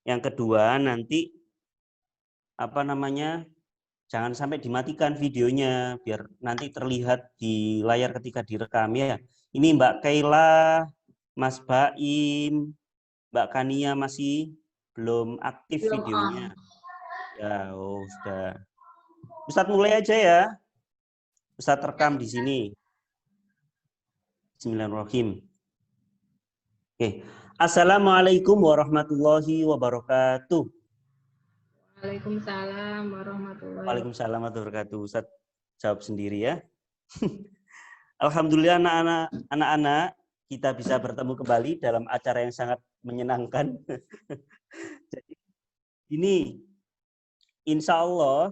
Yang kedua, nanti jangan sampai dimatikan videonya biar nanti terlihat di layar ketika direkam ya. Ini Mbak Kaila, Mas Baim, Mbak Kania masih belum aktif Belum videonya. on. Ya, sudah. Ustadz mulai aja ya. Ustadz rekam di sini. Bismillahirrahmanirrahim. Oke. Assalamualaikum warahmatullahi wabarakatuh. Waalaikumsalam warahmatullahi wabarakatuh. Waalaikumsalam warahmatullahi wabarakatuh. Ustadz jawab sendiri ya. Alhamdulillah anak-anak kita bisa bertemu kembali dalam acara yang sangat menyenangkan. Jadi ini insya Allah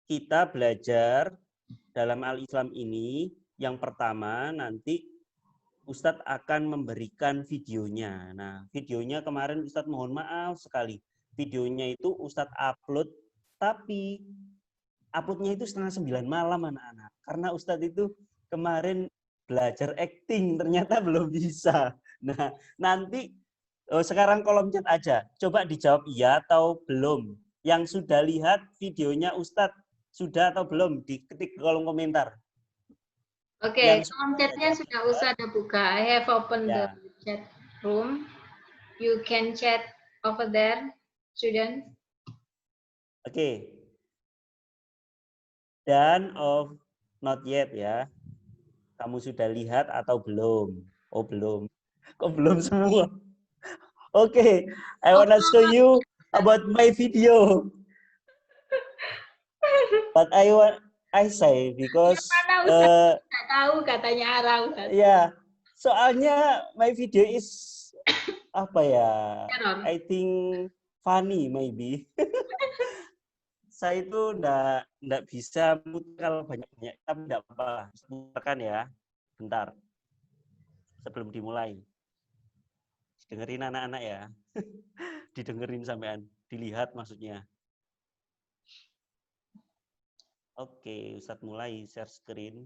kita belajar dalam Al-Islam ini yang pertama nanti Ustadz akan memberikan videonya. Nah, videonya kemarin Ustadz mohon maaf sekali. Videonya itu Ustadz upload, tapi uploadnya itu 8:30 malam anak-anak. Karena Ustadz itu kemarin belajar acting, ternyata belum bisa. Nah, nanti sekarang kolom chat aja. Coba dijawab iya atau belum. Yang sudah lihat videonya Ustadz, sudah atau belum? Diketik ke kolom komentar. Oke, kolom chatnya sudah usah ada buka. I have opened the chat room. You can chat over there, students. Oke. Dan of not yet ya. Kamu sudah lihat atau belum? Oh belum. Kok belum semua? Oke, I wanna show you about my video. But I say because nggak tahu katanya Ara. Ya, soalnya my video is apa ya? I think funny maybe. Saya itu enggak bisa kalau banyak-banyak, tapi enggak apa-apa. Putarkan ya. Bentar. Sebelum dimulai. Dengerin anak-anak ya. Didengerin sampean, dilihat maksudnya. Oke, Ustadz mulai share screen.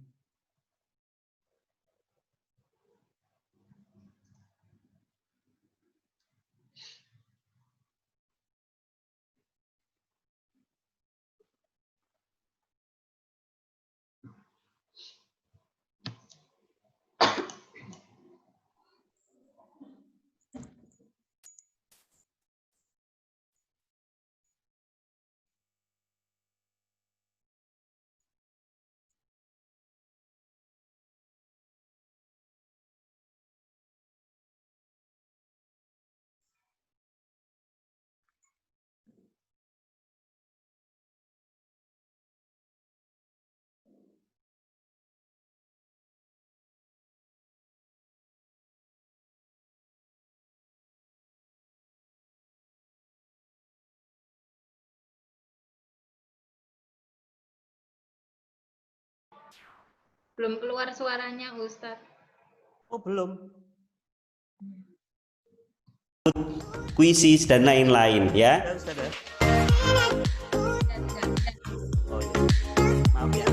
Belum keluar suaranya, Ustadz. Oh, belum. Kuisis dan lain-lain ya. Maaf ya.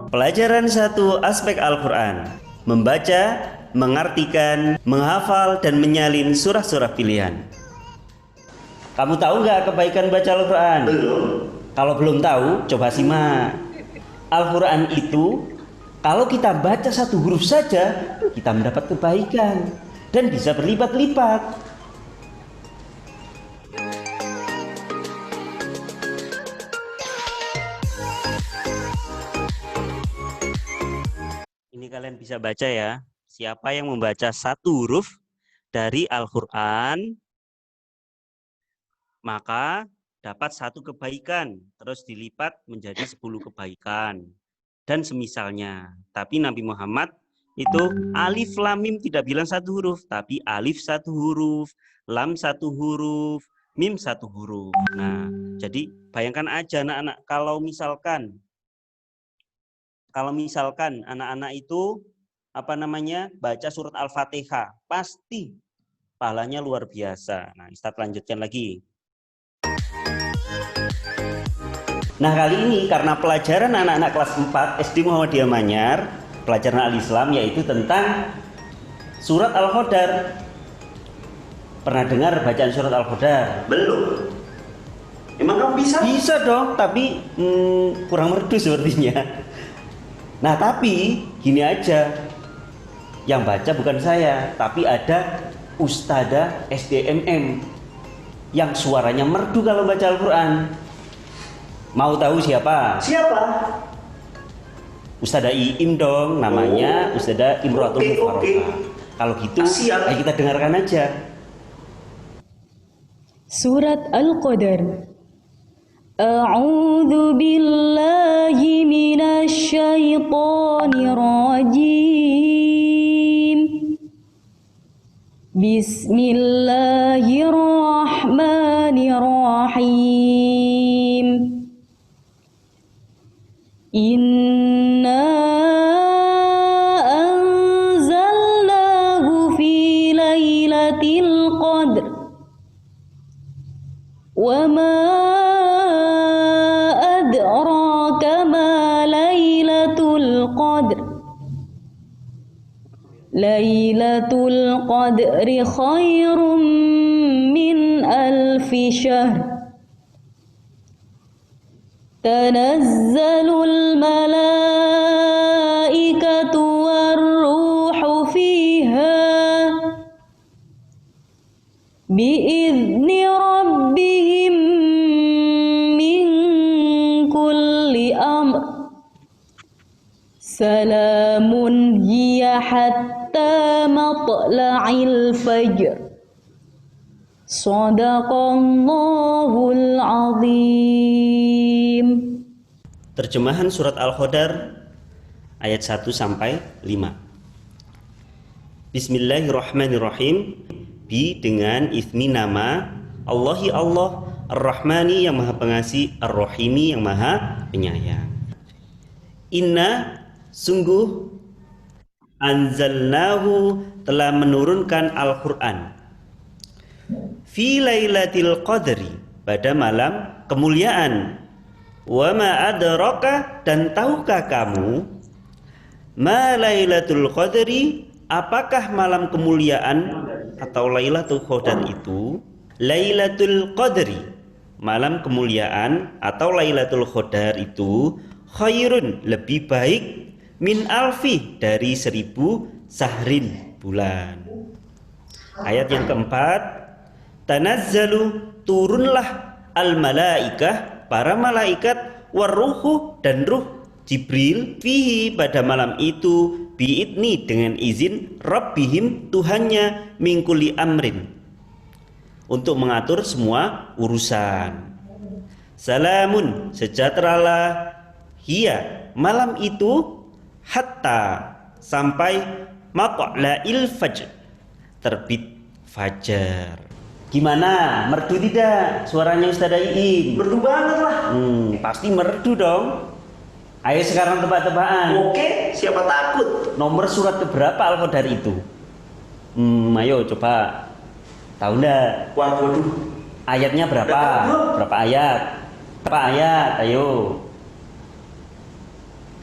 Pelajaran 1 aspek Al-Quran. Membaca, mengartikan, menghafal, dan menyalin surah-surah pilihan. Kamu tahu nggak kebaikan baca Al-Quran? Belum. Kalau belum tahu, coba simak. Al-Quran itu, kalau kita baca satu huruf saja, kita mendapat kebaikan. Dan bisa berlipat-lipat. Ini kalian bisa baca ya. Siapa yang membaca satu huruf dari Al-Quran, maka dapat satu kebaikan, terus dilipat menjadi 10 kebaikan. Dan semisalnya. Tapi Nabi Muhammad itu alif lam mim tidak bilang satu huruf, tapi alif satu huruf, lam satu huruf, mim satu huruf. Nah, jadi bayangkan aja anak-anak, kalau misalkan anak-anak itu baca surat Al-Fatihah, pasti pahalanya luar biasa. Nah, Ustaz lanjutkan lagi. Nah, kali ini karena pelajaran anak-anak kelas 4 SD Muhammadiyah Manyar, pelajaran Al-Islam, yaitu tentang surat Al-Qadar. Pernah dengar bacaan surat Al-Qadar? Belum. Emang kamu bisa? Bisa dong, tapi kurang merdu sepertinya. Nah, tapi gini aja, yang baca bukan saya, tapi ada Ustadzah SDMM yang suaranya merdu kalau baca Al-Quran. Mau tahu siapa? Siapa? Ustadzah Iim dong, namanya Ustadzah Imratul Mufarraqah. Kalau gitu, ayo kita dengarkan aja. Surat Al-Qadar. A'udzu billahi minasy syaithanir rajim. Bismillahirrahmanirrahim. Inna anzalnahu fi lailatul qadr. Wa ma adraka ma lailatul qadr. Lailatul qadri khairum min alfi syahr. Tanazzalul malaikatu warruhu fiha biizni rabbihim min kulli amr. Salamun hiya hatta matla'il fajr. Shadaqallahul azim. Terjemahan surat Al-Qadar ayat 1 sampai 5. Bismillahirrahmanirrahim. Bi dengan ismi nama Allahi Allah, Ar-Rahmani yang maha pengasih, Ar-Rahimi yang maha penyayang. Inna sungguh, anzalnahu telah menurunkan Al-Quran, fi lailatul qadri pada malam kemuliaan. Wa ma adraka dan tahukah kamu ma lailatul qadri, apakah malam kemuliaan atau Lailatul Qadar itu? Lailatul Qadri, malam kemuliaan atau Lailatul Qadar itu khairun, lebih baik, min alfi, dari 1000 sahrin, bulan. Ayat yang keempat, tanazzalu, turunlah al malaikah, para malaikat, warruhu, dan ruh Jibril, fihi, pada malam itu, biidni, dengan izin, rabbihim, Tuhannya, mingkuli amrin, untuk mengatur semua urusan. Salamun, sejahteralah, hiya, malam itu, hatta, sampai matla'il fajr, terbit fajar. Gimana? Merdu tidak suaranya Ustadzah Iim? Merdu banget lah. Pasti merdu dong. Ayo sekarang tebak-tebakan. Oke, siapa takut? Nomor surat keberapa Al-Qadar itu? Ayo coba. Tahu enggak? Waduh. Ayatnya berapa? Berapa ayat? Berapa ayat? Ayo.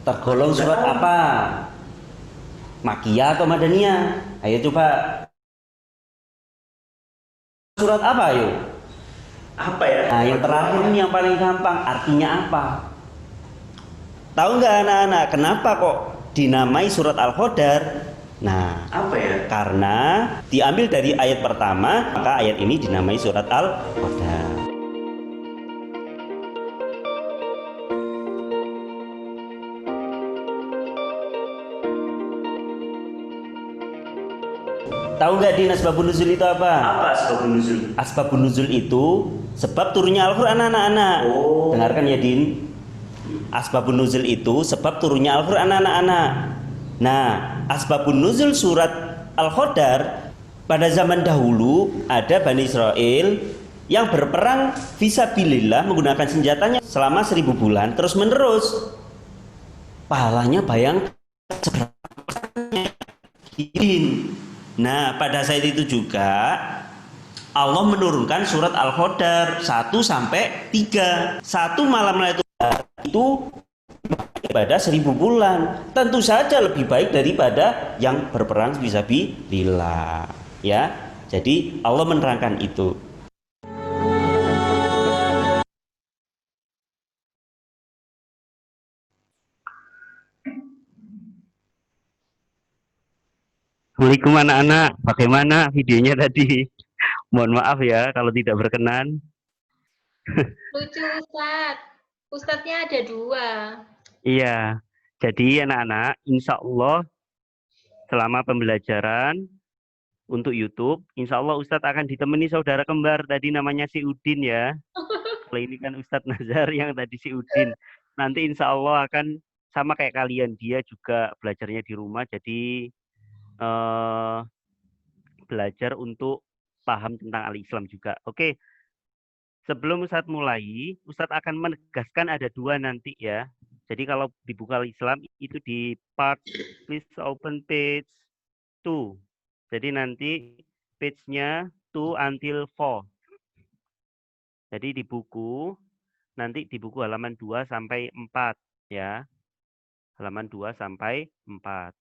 Tergolong surat apa? Makkiyah atau Madaniyah? Ayo coba. Surat apa ayo? Apa ya? Nah, yang terakhir ini yang paling gampang. Artinya apa? Tahu nggak anak-anak kenapa kok dinamai surat Al-Qadar? Nah, apa ya? karena diambil dari ayat pertama, maka ayat ini dinamai surat Al-Qadar. Tahu nggak Din, asbabun nuzul itu apa? Apa asbabun nuzul? Asbabun nuzul itu sebab turunnya Al-Quran anak-anak. Dengarkan ya Din. Asbabun nuzul itu sebab turunnya Al-Quran anak-anak. Nah, asbabun nuzul surat Al-Qadar, pada zaman dahulu ada Bani Israel yang berperang fisabilillah menggunakan senjatanya selama 1000 bulan terus menerus. Pahalanya bayang Nah, pada saat itu juga Allah menurunkan surat Al-Qadar 1 sampai 3. Satu malam Lailatul itu ibadah 1000 bulan. Tentu saja lebih baik daripada yang berperang fisabilillah. Ya, jadi Allah menerangkan itu. Assalamualaikum anak-anak, bagaimana videonya tadi? Mohon maaf ya kalau tidak berkenan. Lucu Ustadz. Ustadznya ada 2. Iya, jadi anak-anak, insya Allah selama pembelajaran untuk YouTube, insya Allah Ustadz akan ditemani saudara kembar tadi namanya si Udin ya. Kalau ini kan Ustadz Nazar yang tadi si Udin. Nanti insya Allah akan sama kayak kalian, dia juga belajarnya di rumah, jadi belajar untuk paham tentang al-Islam juga. Oke, sebelum Ustadz mulai, Ustadz akan menegaskan ada 2 nanti ya. Jadi kalau dibuka al-Islam itu di part, please open page 2. Jadi nanti page-nya 2 until 4. Jadi di buku, nanti di buku halaman 2 sampai 4 ya. Halaman 2 sampai 4.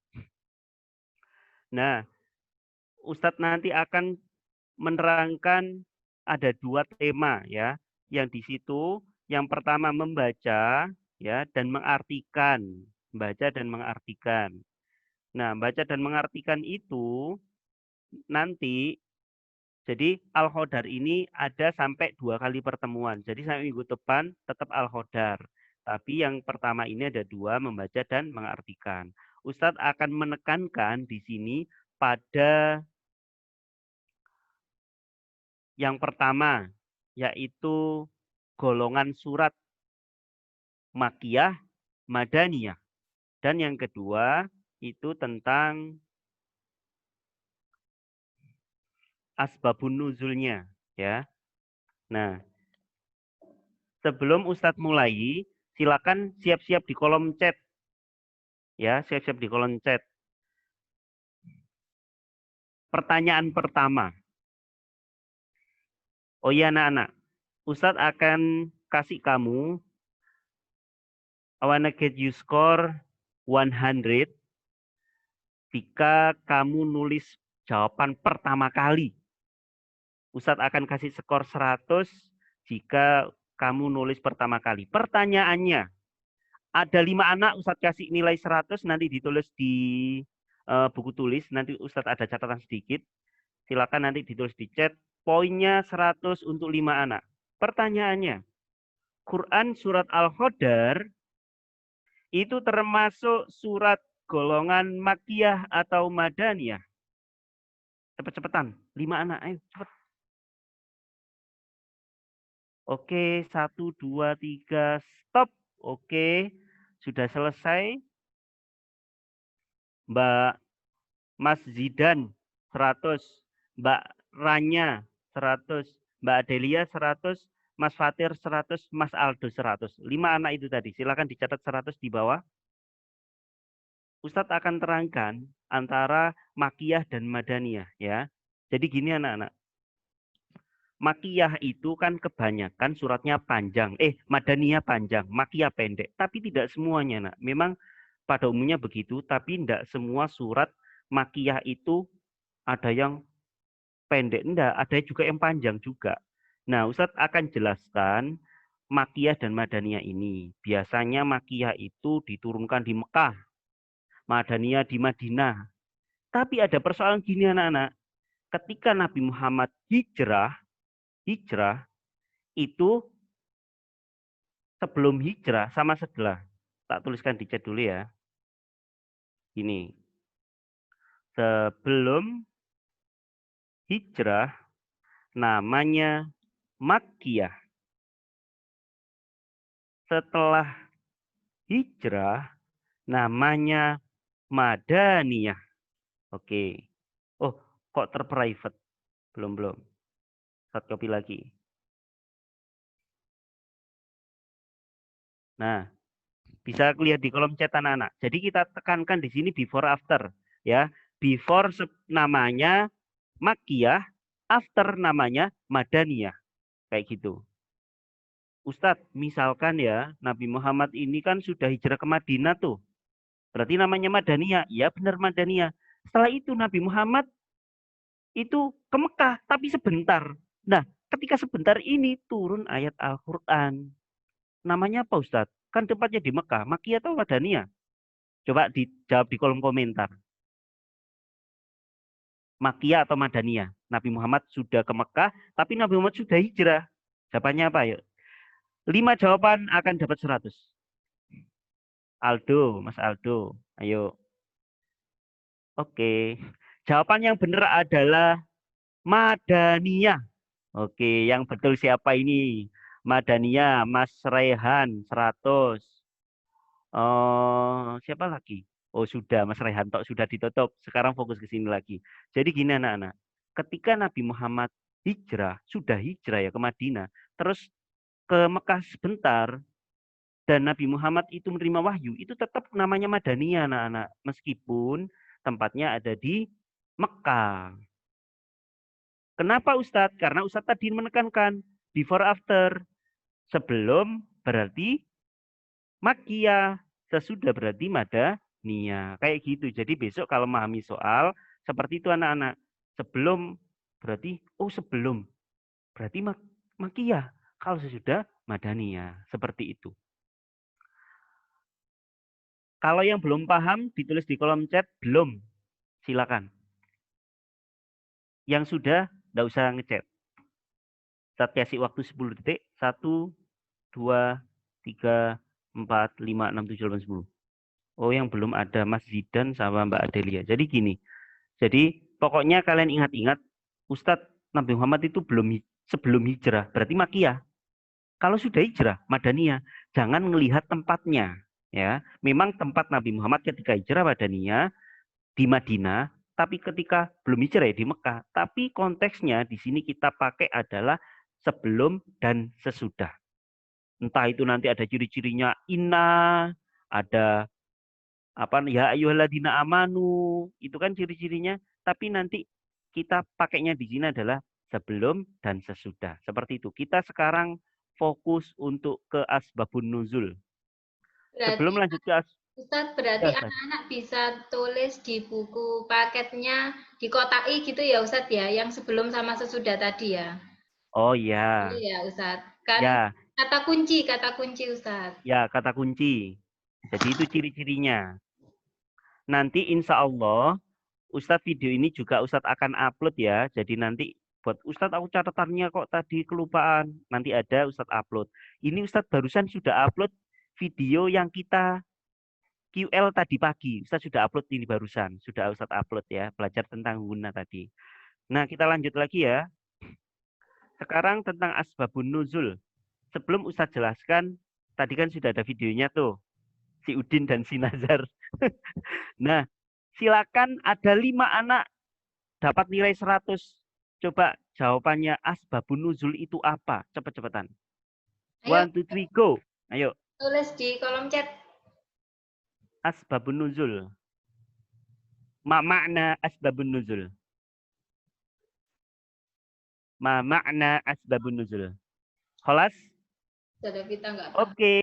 Nah, Ustadz nanti akan menerangkan ada 2 tema ya. Yang di situ yang pertama membaca ya dan mengartikan. Membaca dan mengartikan. Nah, baca dan mengartikan itu nanti jadi Al-Khodar ini ada sampai 2 kali pertemuan. Jadi sampai minggu depan tetap Al-Khodar. Tapi yang pertama ini ada 2, membaca dan mengartikan. Ustadz akan menekankan di sini pada yang pertama, yaitu golongan surat Makkiyah, Madaniyah. Dan yang kedua, itu tentang asbabun nuzulnya. Ya. Nah, sebelum Ustadz mulai, silakan siap-siap di kolom chat. Ya, siap-siap di kolom chat. Pertanyaan pertama. Oh iya anak-anak, Ustadz akan kasih kamu, I wanna get you score 100 jika kamu nulis jawaban pertama kali. Ustadz akan kasih skor 100 jika kamu nulis pertama kali. Pertanyaannya, ada 5 anak Ustadz kasih nilai 100, nanti ditulis di buku tulis, nanti Ustadz ada catatan sedikit. Silakan nanti ditulis di chat. Poinnya 100 untuk 5 anak. Pertanyaannya, Quran surat Al-Khodar itu termasuk surat golongan Makkiyah atau Madaniyah? Cepet-cepetan, 5 anak, ayo cepet. Oke, 1, 2, 3, stop. Oke, sudah selesai. Mbak Mas Zidan 100, Mbak Ranya 100, Mbak Adelia 100, Mas Fatir 100, Mas Aldo 100. 5 anak itu tadi. Silakan dicatat 100 di bawah. Ustadz akan terangkan antara Makkiyah dan Madaniyah ya. Jadi gini anak-anak. Makkiyah itu kan kebanyakan suratnya panjang. Madaniyah panjang, Makkiyah pendek. Tapi tidak semuanya, nak. Memang pada umumnya begitu, tapi tidak semua surat Makkiyah itu ada yang pendek, enggak, ada juga yang panjang juga. Nah, Ustadz akan jelaskan Makkiyah dan Madaniyah ini. Biasanya Makkiyah itu diturunkan di Mekah, Madaniyah di Madinah. Tapi ada persoalan gini anak-anak. Ketika Nabi Muhammad hijrah itu sebelum hijrah sama setelah. Tak tuliskan di chat dulu ya. Ini. Sebelum hijrah namanya Makkiyah. Setelah hijrah namanya Madaniyah. Oke. Oh, kok terprivate? Belum. Satu copy lagi. Nah, bisa lihat di kolom chat anak-anak. Jadi kita tekankan di sini before after ya. Before namanya Makkiyah, after namanya Madaniyah. Kayak gitu. Ustadz, misalkan ya, Nabi Muhammad ini kan sudah hijrah ke Madinah tuh. Berarti namanya Madaniyah. Ya benar Madaniyah. Setelah itu Nabi Muhammad itu ke Mekah, tapi sebentar. Nah, ketika sebentar ini turun ayat Al-Quran. Namanya apa Ustadz? Kan tempatnya di Mekah. Makkiyah atau Madaniyah? Coba dijawab di kolom komentar. Makkiyah atau Madaniyah? Nabi Muhammad sudah ke Mekah, tapi Nabi Muhammad sudah hijrah. Jawabannya apa yuk? 5 jawaban akan dapat 100. Aldo, Mas Aldo. Ayo. Oke. Jawaban yang benar adalah Madaniyah. Oke, yang betul siapa ini? Madaniyah, Mas Rehan 100. Oh, siapa lagi? Oh, sudah Mas Rehanto sudah ditutup. Sekarang fokus ke sini lagi. Jadi gini anak-anak. Ketika Nabi Muhammad hijrah, sudah hijrah ya ke Madinah, terus ke Mekah sebentar, dan Nabi Muhammad itu menerima wahyu, itu tetap namanya Madaniyah anak-anak. Meskipun tempatnya ada di Mekah. Kenapa Ustadz? Karena Ustadz tadi menekankan before after. Sebelum berarti Makkiyah, sesudah berarti Madaniyah. Kayak gitu. Jadi besok kalau memahami soal seperti itu anak-anak. Sebelum berarti sebelum berarti Makkiyah. Kalau sesudah Madaniyah. Seperti itu. Kalau yang belum paham ditulis di kolom chat belum. Silakan. Yang sudah enggak usah ngechat. Saya kasih waktu 10 detik. 1 2 3 4 5 6 7 8 10. Oh, yang belum ada Mas Zidan sama Mbak Adelia. Jadi gini. Jadi pokoknya kalian ingat-ingat Ustadz Nabi Muhammad itu sebelum hijrah, berarti Makkiyah. Kalau sudah hijrah, Madaniyah. Jangan melihat tempatnya, ya. Memang tempat Nabi Muhammad ketika hijrah Madaniyah di Madinah, tapi ketika belum hijrah ya di Mekah. Tapi konteksnya di sini kita pakai adalah sebelum dan sesudah. Entah itu nanti ada ciri-cirinya inna, ada apa ya ayyuhalladzina amanu, itu kan ciri-cirinya, tapi nanti kita pakainya di sini adalah sebelum dan sesudah. Seperti itu. Kita sekarang fokus untuk ke asbabun nuzul. Sebelum lanjut ke Ustadz, berarti anak-anak bisa tulis di buku paketnya, dikotai gitu ya Ustadz ya, yang sebelum sama sesudah tadi ya. Oh ya. Iya Ustadz. Kan ya. kata kunci Ustadz. Ya, kata kunci. Jadi itu ciri-cirinya. Nanti insya Allah Ustadz video ini juga Ustadz akan upload ya. Jadi nanti buat Ustadz aku catatannya kok tadi kelupaan. Nanti ada Ustadz upload. Ini Ustadz barusan sudah upload video yang kita QL tadi pagi. Ustadz sudah upload ini barusan. Sudah Ustadz upload ya. Belajar tentang guna tadi. Nah kita lanjut lagi ya. Sekarang tentang asbabun nuzul. Sebelum Ustadz jelaskan, tadi kan sudah ada videonya tuh. Si Udin dan si Nazar. Nah, silakan ada 5 anak dapat nilai 100. Coba jawabannya asbabun nuzul itu apa? Cepet-cepetan. 1, 2, 3, go. Ayo. Tulis di kolom chat. Asbabun nuzul. Ma makna asbabun nuzul? Ma makna asbabun nuzul? Kholas? Oke.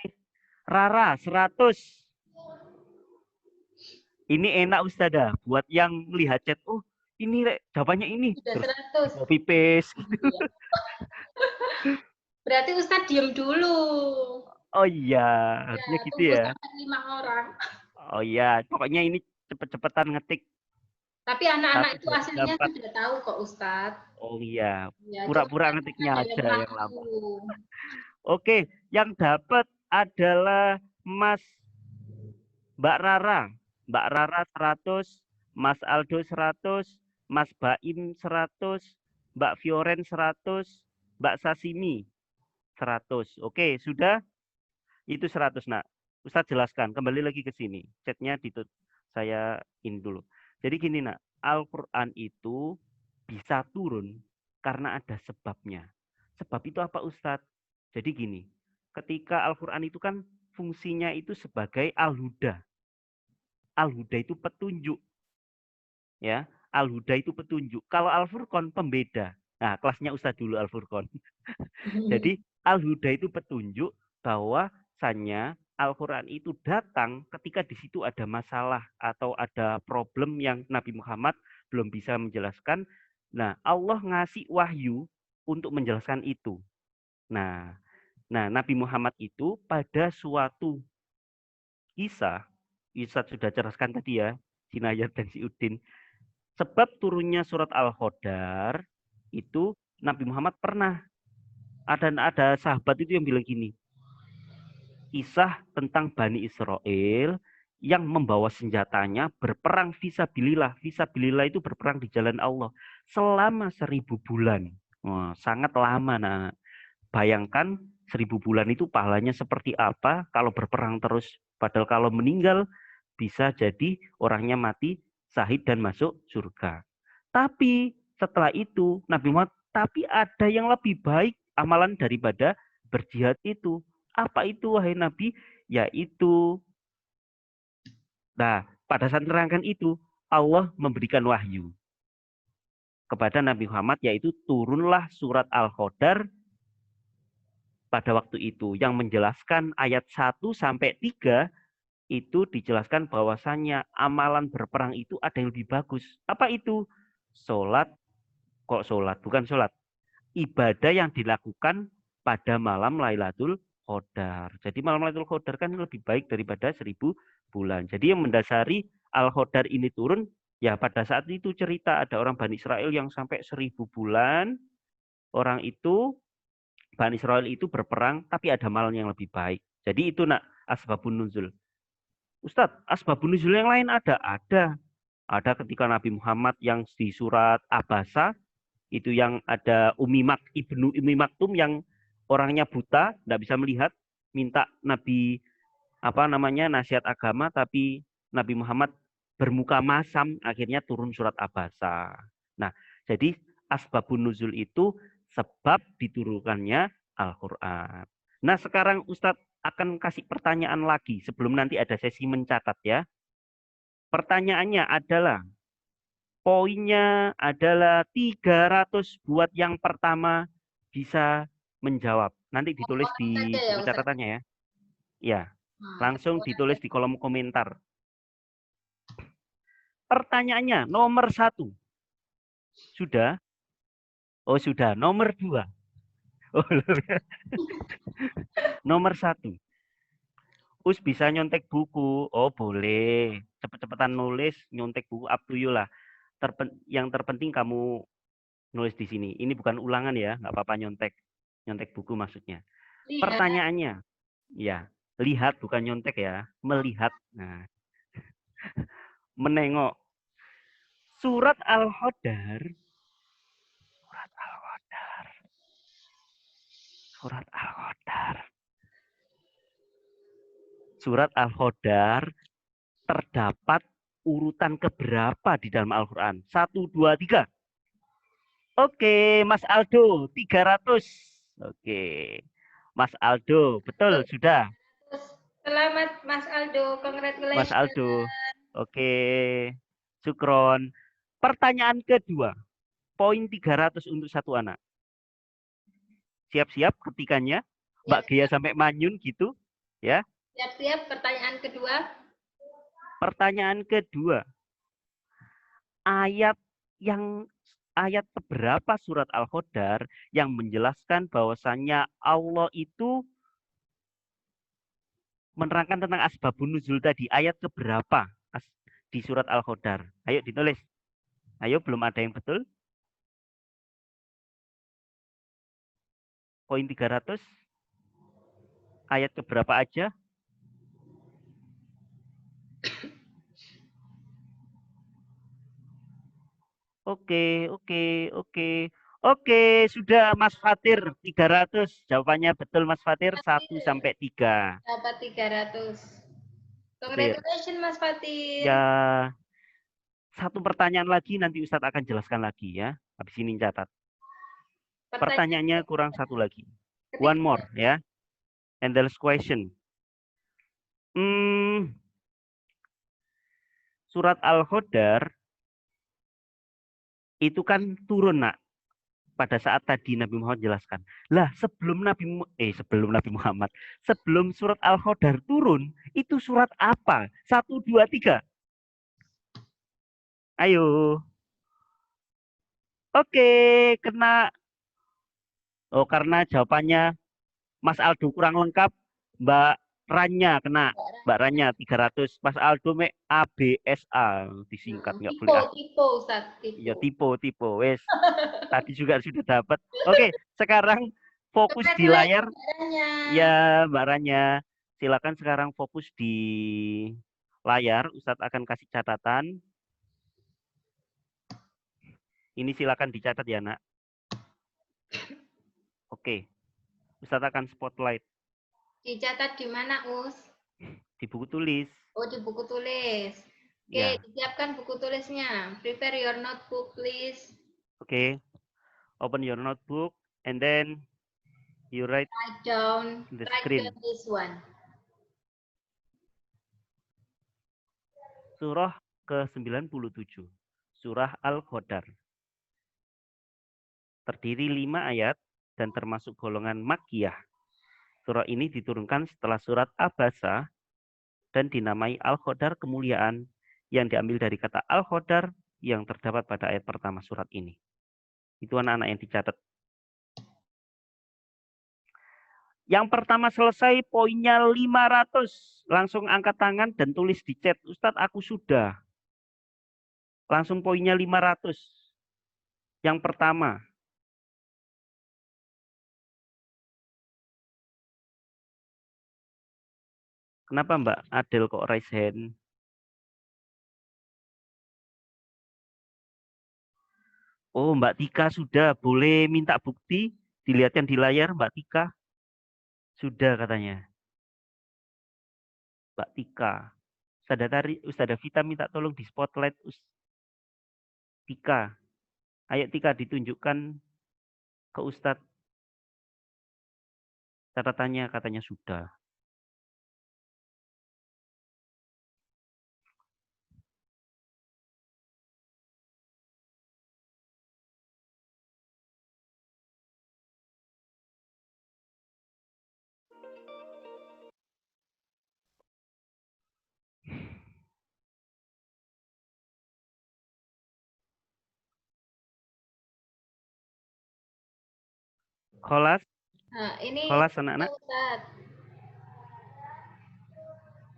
Rara 100. Ini enak Ustazah buat yang melihat chat. Oh, ini jawabannya ini. Sudah 100. Copy paste gitu. Berarti Ustadz diem dulu. Oh iya, harusnya gitu ya. Sampai 5 orang. Oh iya, pokoknya ini cepet-cepetan ngetik. Tapi anak-anak itu aslinya sudah tahu kok Ustadz. Oh iya, pura-pura ngetiknya aja yang lama. Oke, yang dapat adalah Mbak Rara. Mbak Rara 100, Mas Aldo 100, Mas Baim 100, Mbak Fioren 100, Mbak Sasimi 100. Oke, sudah? Itu 100, Nak. Ustadz jelaskan, kembali lagi ke sini. Chatnya saya in dulu. Jadi gini, Nak. Al-Quran itu bisa turun karena ada sebabnya. Sebab itu apa, Ustadz? Jadi gini, ketika Al-Quran itu kan fungsinya itu sebagai al-huda. Al-huda itu petunjuk. Ya, al-huda itu petunjuk. Kalau Al-Furqan pembeda. Nah, kelasnya Ustadz dulu Al-Furqan. Jadi Al-Huda itu petunjuk bahwasannya Al-Quran itu datang ketika di situ ada masalah atau ada problem yang Nabi Muhammad belum bisa menjelaskan. Nah, Allah ngasih wahyu untuk menjelaskan itu. Nah, Nabi Muhammad itu pada suatu kisah, Ustadz sudah jelaskan tadi ya, Jinayat dan si Udin. Sebab turunnya surat Al-Qadar itu Nabi Muhammad pernah ada sahabat itu yang bilang gini, kisah tentang Bani Israel yang membawa senjatanya berperang fisabilillah. Fisabilillah itu berperang di jalan Allah selama 1000 bulan. Wah, sangat lama. Nah, bayangkan 1000 bulan itu pahalanya seperti apa kalau berperang terus. Padahal kalau meninggal bisa jadi orangnya mati syahid dan masuk surga. Tapi setelah itu Nabi Muhammad, tapi ada yang lebih baik amalan daripada berjihad itu. Apa itu wahai Nabi? Yaitu, nah pada saat menerangkan itu Allah memberikan wahyu kepada Nabi Muhammad, yaitu turunlah surat Al-Qadar pada waktu itu yang menjelaskan ayat 1 sampai 3 itu dijelaskan bahwasannya amalan berperang itu ada yang lebih bagus. Apa itu? Sholat, bukan sholat. Ibadah yang dilakukan pada malam Lailatul Qadar. Jadi malam Lailatul Qadar kan lebih baik daripada 1000 bulan. Jadi yang mendasari Al-Qadar ini turun, ya pada saat itu cerita ada orang Bani Israel yang sampai 1000 bulan, orang itu, Bani Israel itu berperang, tapi ada malam yang lebih baik. Jadi itu nak asbabun nuzul. Ustadz, asbabun nuzul yang lain ada? Ada ketika Nabi Muhammad yang di surat Abasa, itu yang ada Ibnu Umi Maktum yang orangnya buta, tidak bisa melihat, minta Nabi nasihat agama, tapi Nabi Muhammad bermuka masam, akhirnya turun surat Abasa. Nah, jadi asbabun nuzul itu sebab diturunkannya Al-Quran. Nah, sekarang Ustadz akan kasih pertanyaan lagi sebelum nanti ada sesi mencatat ya. Pertanyaannya adalah, poinnya adalah 300 buat yang pertama bisa menjawab. Nanti ditulis di buku catatannya ya. Ya, langsung ditulis di kolom komentar. Pertanyaannya nomor 1. Sudah? Oh sudah. Nomor 2. Oh, nomor 1. Us bisa nyontek buku. Oh boleh. Cepet-cepetan nulis, nyontek buku, up to you lah. Yang terpenting kamu nulis di sini. Ini bukan ulangan ya, nggak apa-apa nyontek. Nyontek buku maksudnya. Lihat. Pertanyaannya, ya lihat bukan nyontek ya, melihat. Nah, menengok. Surat Al-Qadar. Surat Al-Qadar terdapat urutan keberapa di dalam Al-Quran? 1, 2, 3. Oke, Mas Aldo, 300. Oke, Mas Aldo, betul, sudah. Selamat Mas Aldo, congratulations. Mas Aldo, oke, syukron. Pertanyaan kedua, poin 300 untuk satu anak. Siap-siap ketikannya, Mbak Gea sampai manyun gitu, ya. Siap-siap, pertanyaan kedua. Pertanyaan kedua, ayat keberapa surat Al-Qadar yang menjelaskan bahwasannya Allah itu menerangkan tentang asbabun nuzul tadi? Ayat keberapa di surat Al-Qadar? Ayo ditulis. Ayo, belum ada yang betul. Poin 300. Ayat keberapa aja? Oke, sudah Mas Fatir 300. Jawabannya betul Mas Fatir, 1 sampai 3. Dapat 300. Congratulations Mas Fatir. Ya. Satu pertanyaan lagi nanti Ustadz akan jelaskan lagi ya. Habis ini catat. Pertanyaannya kurang satu lagi. One more ya. And the last question. Surat Al-Qadar itu kan turun nak. pada saat tadi Nabi Muhammad jelaskan. Lah, sebelum Nabi Muhammad, sebelum surat Al-Qadar turun, itu surat apa? 1, 2, 3. Ayo. Oke, kena. Oh, karena jawabannya Mas Aldo kurang lengkap, Mbak Ranya kena. Mbak Ranya 300, Mas Aldo ABSA disingkat, nggak boleh A. Tipe Ustaz, tipe. Ya tipe. Wes. Tadi juga sudah dapat. Oke, sekarang fokus di layar. Ya, Mbak Ranya. Silakan sekarang fokus di layar. Ustadz akan kasih catatan. Ini silakan dicatat ya, Nak. Oke. Ustadz akan spotlight. Dicatat di mana, Us? Di buku tulis. Oh, di buku tulis. Oke, Ya. disiapkan buku tulisnya. Prepare your notebook, please. Oke. Open your notebook and then you write down the screen. this one. Surah ke-97. Surah Al-Qadar. Terdiri 5 ayat dan termasuk golongan Makkiyah. Surah ini diturunkan setelah surat Abasa dan dinamai Al-Qadar kemuliaan yang diambil dari kata Al-Qadar yang terdapat pada ayat pertama surat ini. Itu anak-anak yang dicatat. Yang pertama selesai, poinnya 500. Langsung angkat tangan dan tulis di chat. Ustadz, aku sudah. Langsung poinnya 500. Yang pertama. Kenapa Mbak Adel kok raise hand? Oh, Mbak Tika sudah. Boleh minta bukti? Dilihatkan di layar, Mbak Tika. Sudah katanya. Mbak Tika. Ustazah Vita minta tolong di spotlight. Tika. Ayo Tika ditunjukkan ke Ustadz. Catatannya katanya sudah. Kholas? Nah, ini Kholas anak-anak?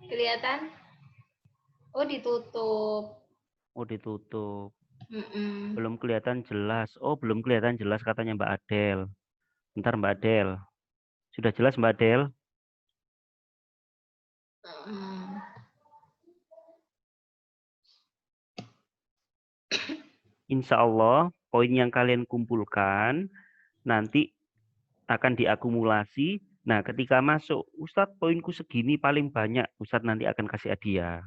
Kelihatan? Oh, ditutup. Oh, ditutup. Mm-mm. Belum kelihatan jelas. Oh, belum kelihatan jelas katanya Mbak Adel. Bentar Mbak Adel. Sudah jelas Mbak Adel? Insya Allah, poin yang kalian kumpulkan nanti akan diakumulasi. Nah, ketika masuk, Ustadz poinku segini paling banyak. Ustadz nanti akan kasih hadiah.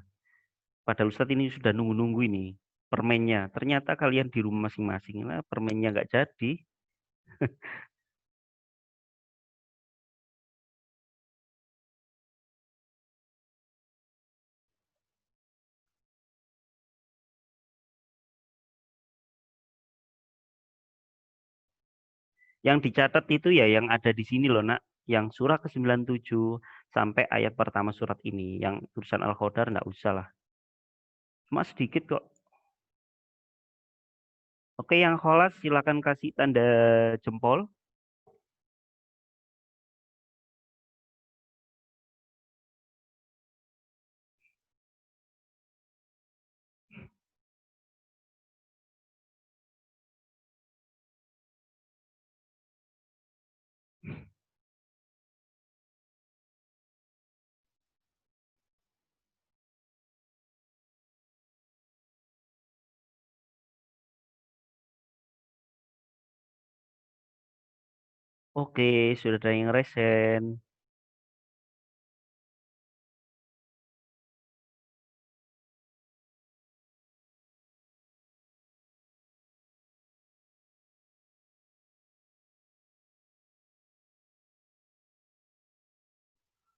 Padahal Ustadz ini sudah nunggu-nunggu ini permennya. Ternyata kalian di rumah masing-masing. Nah, permennya nggak jadi. Yang dicatat itu ya yang ada di sini loh, Nak. Yang surah ke-97 sampai ayat pertama surat ini. Yang tulisan Al-Qadar enggak usah lah. Cuma sedikit kok. Oke, yang kholas silakan kasih tanda jempol. Oke, sudah ada yang resen.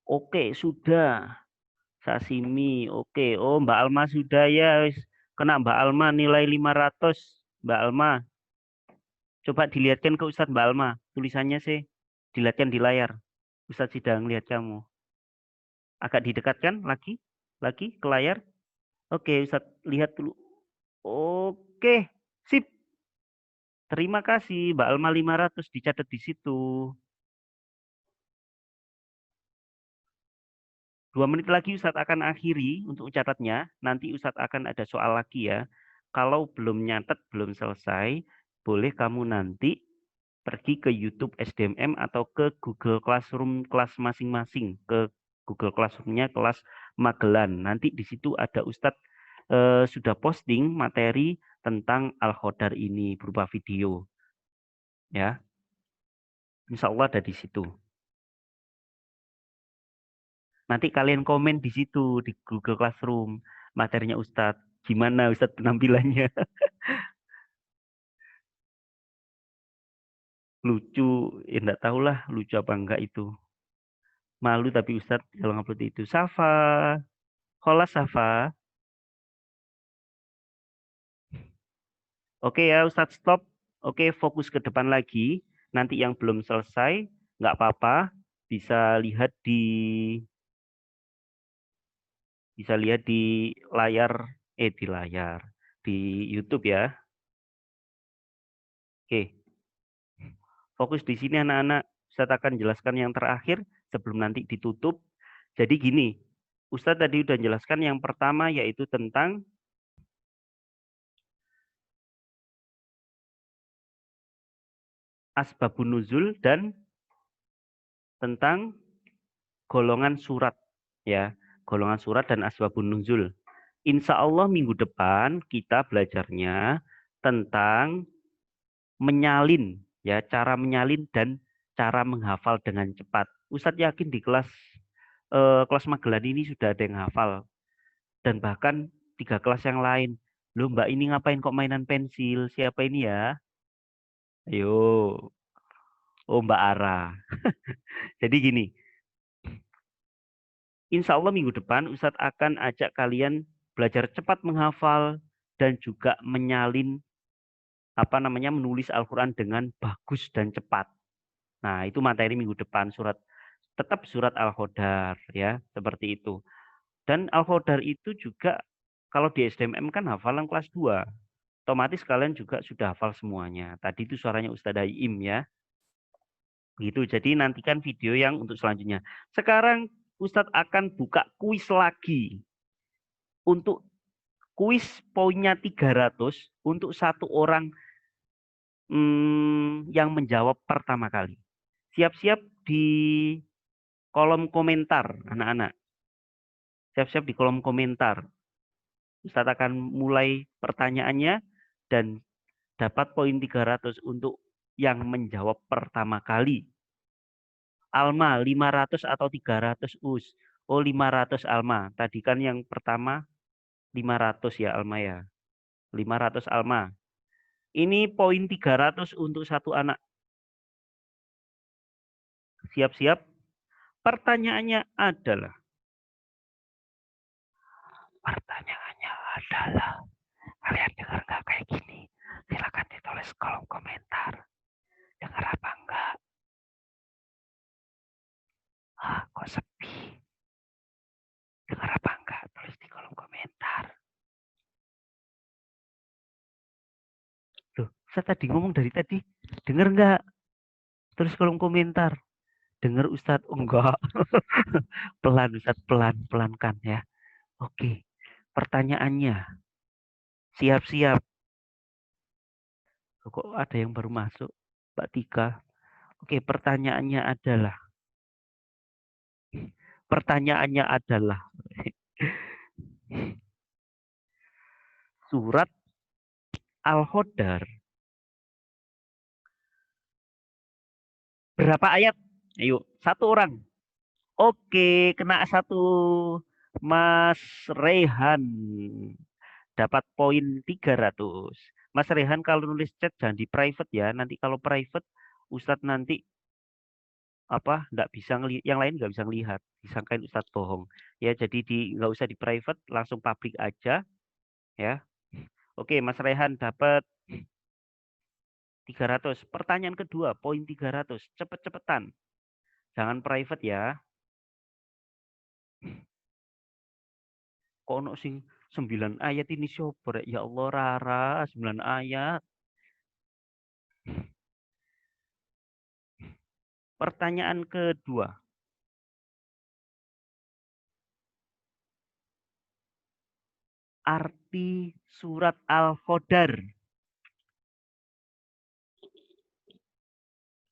Oke, sudah. Sashimi, oke. Oh, Mbak Alma sudah ya. Kena Mbak Alma nilai 500. Mbak Alma. Coba dilihatkan ke Ustadz Mbak Alma. Tulisannya sih dilihatkan di layar. Ustadz sedang lihat kamu. Agak didekatkan lagi ke layar. Oke, Ustadz lihat dulu. Oke, sip. Terima kasih, Mbak Alma 500 dicatat di situ. 2 menit lagi Ustadz akan akhiri untuk catatnya. Nanti Ustadz akan ada soal lagi ya. Kalau belum nyatet, belum selesai, boleh kamu nanti pergi ke YouTube SDMM atau ke Google Classroom kelas masing-masing. Ke Google Classroom-nya kelas Magelan. Nanti di situ ada Ustadz sudah posting materi tentang Al-Khodar ini berupa video. Ya, Insya Allah ada di situ. Nanti kalian komen di situ di Google Classroom materinya Ustadz. Gimana Ustadz penampilannya? Lucu, ya enggak tahulah lucu apa enggak itu. Malu tapi Ustadz kalau ngupload itu. Safa, kholas Safa. Oke ya Ustadz stop. Oke fokus ke depan lagi. Nanti yang belum selesai nggak apa-apa. Bisa lihat di layar di YouTube ya. Oke. Fokus di sini anak-anak. Ustadz akan jelaskan yang terakhir sebelum nanti ditutup. Jadi gini, Ustadz tadi udah jelaskan yang pertama yaitu tentang asbabun nuzul dan tentang golongan surat ya, golongan surat dan asbabun nuzul. Insya Allah minggu depan kita belajarnya tentang menyalin ya, cara menyalin dan cara menghafal dengan cepat. Ustadz yakin di kelas Magelan ini sudah ada yang hafal dan bahkan 3 kelas yang lain. Loh Mbak ini ngapain kok mainan pensil? Siapa ini ya? Ayo. Oh Mbak Ara. Jadi gini. Insya Allah minggu depan Ustadz akan ajak kalian belajar cepat menghafal dan juga menyalin menulis Al-Qur'an dengan bagus dan cepat. Nah, itu materi minggu depan tetap surat Al-Khodar ya, seperti itu. Dan Al-Khodar itu juga kalau di SDMM kan hafalan kelas 2. Otomatis kalian juga sudah hafal semuanya. Tadi itu suaranya Ustadz Aim ya. Begitu. Jadi nantikan video yang untuk selanjutnya. Sekarang Ustadz akan buka kuis lagi. Untuk kuis poinnya 300 untuk 1 orang yang menjawab pertama kali. Siap-siap di kolom komentar, anak-anak. Siap-siap di kolom komentar. Ustadz akan mulai pertanyaannya dan dapat poin 300 untuk yang menjawab pertama kali. Alma 500 atau 300 Us? Oh 500 Alma. Tadi kan yang pertama 500 ya Alma ya. 500 Alma. Ini poin 300 untuk 1 anak. Siap-siap. Pertanyaannya adalah. Kalian dengar nggak kayak gini? Silakan ditulis kolom komentar. Dengar apa enggak? Kok sepi? Dengar apa enggak? Tulis di kolom komentar. Loh, saya tadi ngomong dari tadi. Dengar nggak? Tulis kolom komentar. Dengar Ustadz? Oh, enggak. Pelan Ustadz, pelan-pelankan ya. Oke. Pertanyaannya. Siap-siap. Kok ada yang baru masuk? Mbak Tika. Oke, pertanyaannya adalah. Surat Al-Khodar. Berapa ayat? Ayo, 1 orang. Oke, kena 1. Mas Rehan. Dapat poin 300. Mas Rehan kalau nulis chat jangan di private ya. Nanti kalau private, Ustadz nanti nggak bisa yang lain nggak bisa ngelihat. Disangkain Ustadz bohong. Ya, jadi nggak usah di private, langsung publik aja. Ya. Oke, Mas Rehan dapat 300. Pertanyaan kedua, poin 300. Cepet-cepetan. Jangan private ya. Kok ono sing 9 ayat ini sober. Ya Allah, Rara, 9 ayat. Pertanyaan kedua. Arti surat Al-Qadar.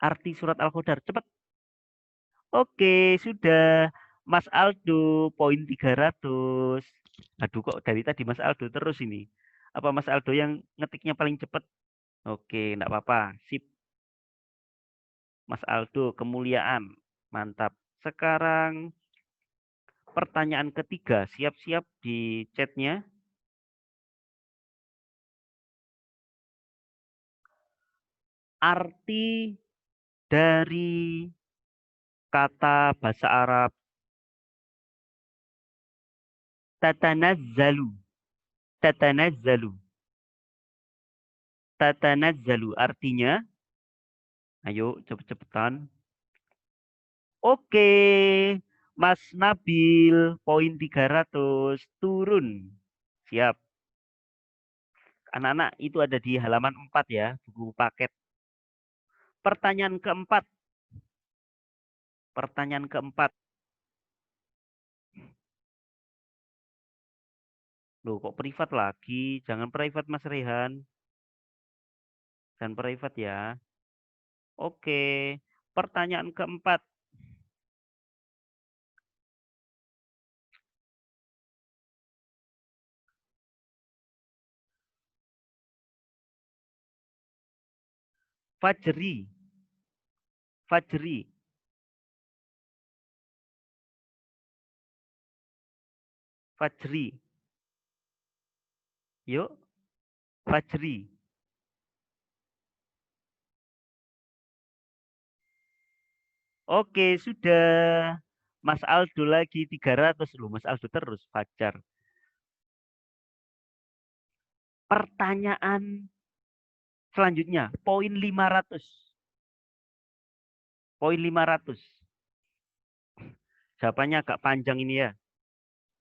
Arti surat Al-Qadar. Cepat. Oke, sudah. Mas Aldo, poin 300. Aduh, kok dari tadi Mas Aldo terus ini. Apa Mas Aldo yang ngetiknya paling cepat? Oke, enggak apa-apa. Sip. Mas Aldo, kemuliaan. Mantap. Sekarang pertanyaan ketiga. Siap-siap di chatnya. Arti dari kata bahasa Arab tatanazzalu. Tatanazzalu. Tatanazzalu artinya, ayo cepet-cepetan. Oke, Mas Nabil, poin 300, turun. Siap. Anak-anak itu ada di halaman 4 ya, buku paket. Pertanyaan keempat. Pertanyaan keempat. Loh, kok privat lagi? Jangan privat, Mas Rehan. Jangan privat ya. Oke, pertanyaan keempat. Fajri. Fajri. Fajri. Yuk, Fajri. Oke, sudah. Mas Aldo lagi 300 loh. Mas Aldo terus, Fajar. Pertanyaan selanjutnya, poin 500. Poin 500. Jawabannya agak panjang ini ya.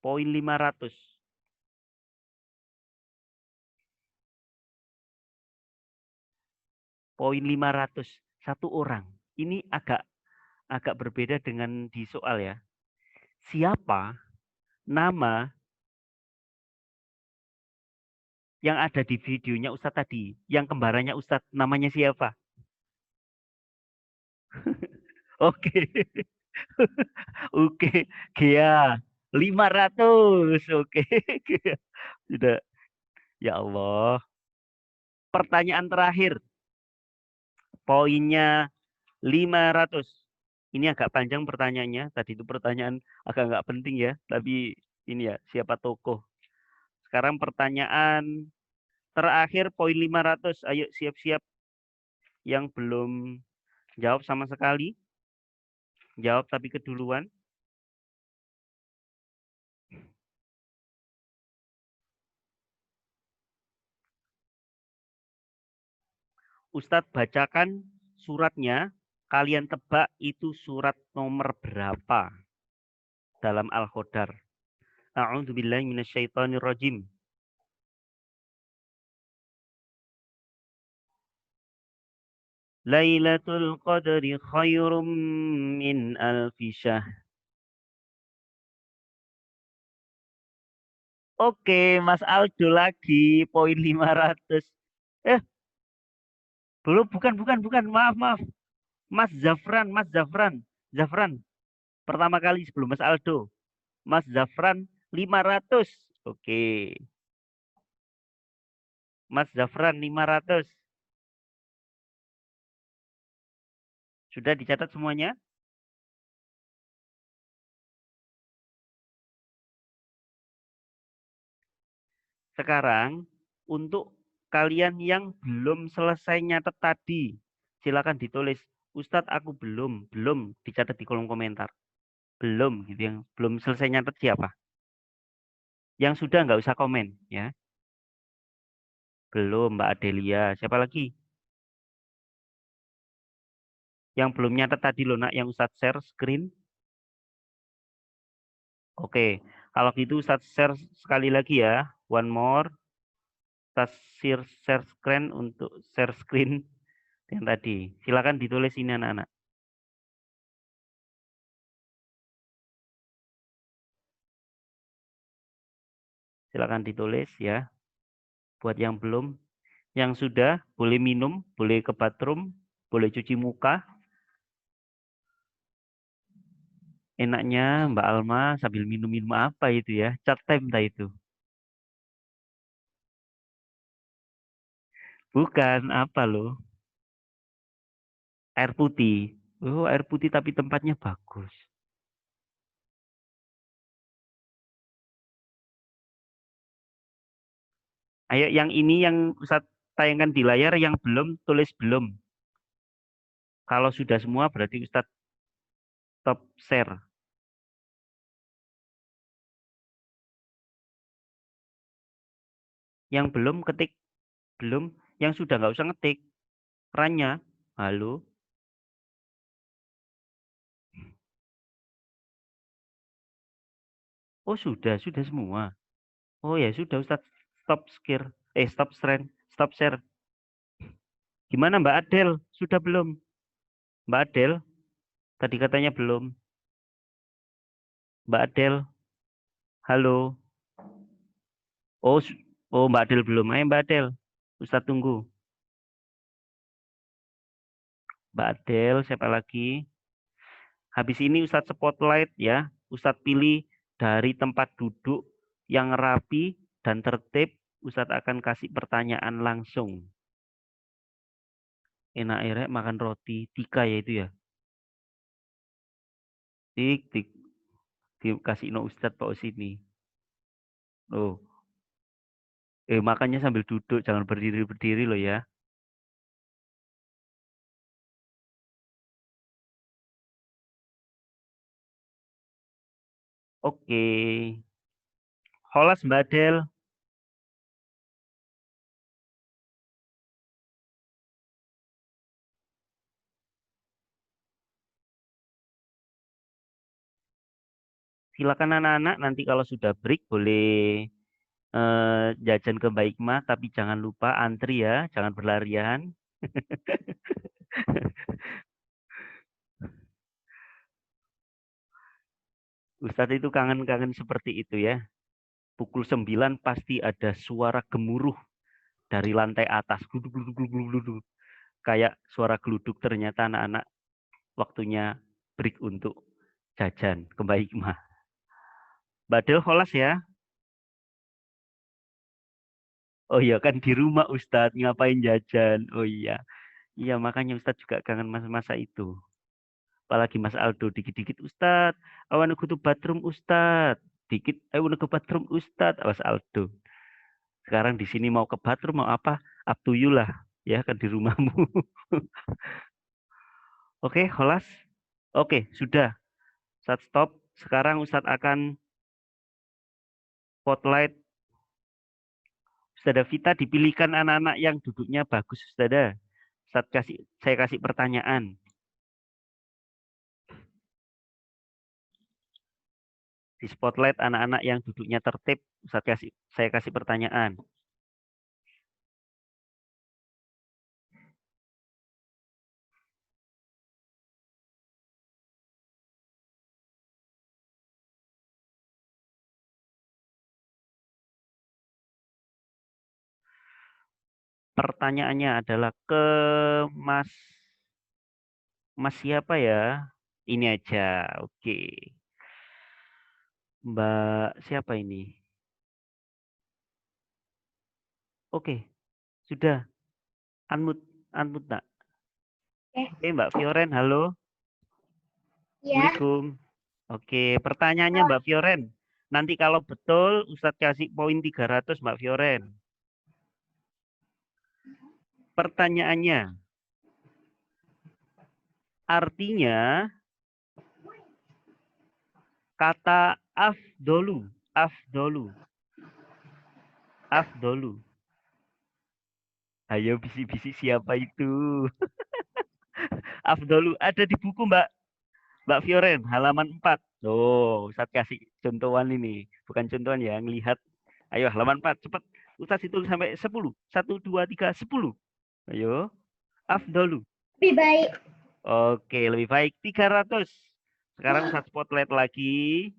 Poin 500. Poin 500. Satu orang. Ini agak berbeda dengan di soal ya. Siapa nama yang ada di videonya Ustadz tadi? Yang kembarannya Ustadz namanya siapa? Oke. Oke, Gia 500. Oke. Sudah. Ya Allah. Pertanyaan terakhir. Poinnya 500. Ini agak panjang pertanyaannya. Tadi itu pertanyaan agak nggak penting ya. Tapi ini ya, siapa tokoh. Sekarang pertanyaan terakhir poin 500. Ayo siap-siap. Yang belum jawab sama sekali. Jawab tapi keduluan. Ustadz bacakan suratnya. Kalian tebak itu surat nomor berapa dalam Al-Qadar. A'udzubillahi minasyaitonirrajim. Lailatul Qadri khairum min alfi syahr. Oke, Mas Aldo lagi poin 500. Belum, bukan. Maaf. Mas Zafran. Zafran. Pertama kali sebelum Mas Aldo. Mas Zafran 500. Oke. Mas Zafran 500. Sudah dicatat semuanya? Sekarang untuk kalian yang belum selesai nyatet tadi, silakan ditulis, Ustadz aku belum dicatat di kolom komentar. Belum gitu, yang belum selesai nyatet siapa? Yang sudah nggak usah komen ya. Belum Mbak Adelia, siapa lagi? Yang belum nyatet tadi loh nak, yang Ustadz share screen. Oke, kalau gitu Ustadz share sekali lagi ya. One more. Ustadz share screen untuk share screen yang tadi. Silakan ditulis ini anak-anak. Silakan ditulis ya. Buat yang belum, yang sudah boleh minum, boleh ke bathroom, boleh cuci muka. Enaknya Mbak Alma sambil minum-minum apa itu ya? Chat time entah itu. Bukan, apa loh? Air putih. Oh, air putih tapi tempatnya bagus. Ayo yang ini yang Ustadz tayangkan di layar, yang belum tulis belum. Kalau sudah semua berarti Ustadz stop share. Yang belum ketik belum, yang sudah nggak usah ngetik. Ranya, halo. Oh sudah semua. Oh ya sudah Ustadz stop share. Stop share, stop share. Gimana Mbak Adel? Sudah belum? Mbak Adel? Tadi katanya belum. Mbak Adel? Halo. Oh, oh Mbak Adel belum. Ayo Mbak Adel. Ustadz tunggu. Mbak Adel, siapa lagi? Habis ini Ustadz spotlight ya. Ustadz pilih dari tempat duduk yang rapi dan tertib. Ustadz akan kasih pertanyaan langsung. Enak makan roti. Tika ya itu ya. Tik. Dikasih no Ustadz Pak sini. Oh. Makannya sambil duduk. Jangan berdiri-berdiri loh ya. Oke. Holas Mbak Adel. Silakan anak-anak nanti kalau sudah break boleh jajan ke Mbak Hikmah, tapi jangan lupa antri ya, jangan berlarian. Ustadz itu kangen-kangen seperti itu ya. Pukul 9 pasti ada suara gemuruh dari lantai atas. Kayak suara geluduk, ternyata anak-anak waktunya break untuk jajan ke Mbak Hikmah. Mbak Del holas ya. Oh iya kan di rumah Ustadz, ngapain jajan? Oh iya. Iya makanya Ustadz juga kangen masa-masa itu. Apalagi Mas Aldo dikit-dikit Ustadz, I wanna go to bathroom Ustadz. Dikit, I wanna go bathroom Ustadz, Mas Aldo. Sekarang di sini mau ke bathroom mau apa? Up to you lah, ya kan di rumahmu. Oke, holas. Oke, sudah. Ustadz stop. Sekarang Ustadz akan spotlight. Ustadzah Vita dipilihkan anak-anak yang duduknya bagus, Ustadzah. Saya kasih pertanyaan. Di spotlight anak-anak yang duduknya tertib, saya kasih pertanyaan. Pertanyaannya adalah ke Mas siapa ya? Ini aja, oke. Mbak siapa ini? Oke, sudah. Unmute nak. Oke, Mbak Fioren, halo. Ya. Assalamualaikum. Oke, pertanyaannya Mbak Fioren. Nanti kalau betul, Ustadz kasih poin 300 Mbak Fioren. Pertanyaannya, artinya kata afdolu. Ayo bisik-bisik siapa itu? Afdolu ada di buku Mbak Fioren halaman 4. Oh, Ustaz kasih contohan ini. Bukan contohan ya, ngelihat. Ayo halaman 4 cepat. Ustaz itu sampai 10. 1 2 3 10. Ayo. Afdolu. Lebih baik. Oke, lebih baik 300. Sekarang Ustaz spotlight lagi.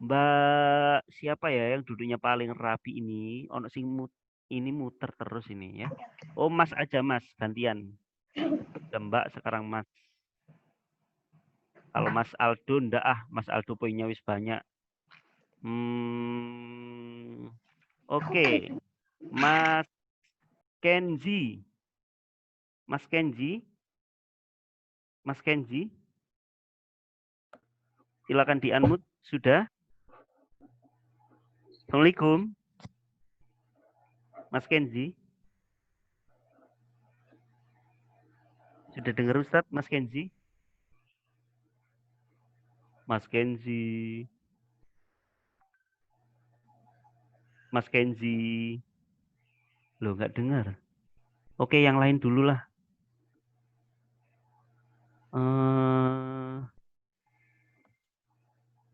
Mbak siapa ya yang duduknya paling rapi ini? Ono sing ini muter terus ini ya. Oh, Mas aja Mas, gantian. Mbak sekarang Mas. Kalau Mas Aldo ndak Mas Aldo poinnya wis banyak. Oke. Mas Kenzi. Mas Kenzi. Mas Kenzi. Silakan di-unmute. Sudah? Assalamualaikum. Mas Kenzi. Sudah dengar Ustadz, Mas Kenzi? Mas Kenzi. Mas Kenzi. Loh, nggak dengar. Oke, yang lain dulu lah.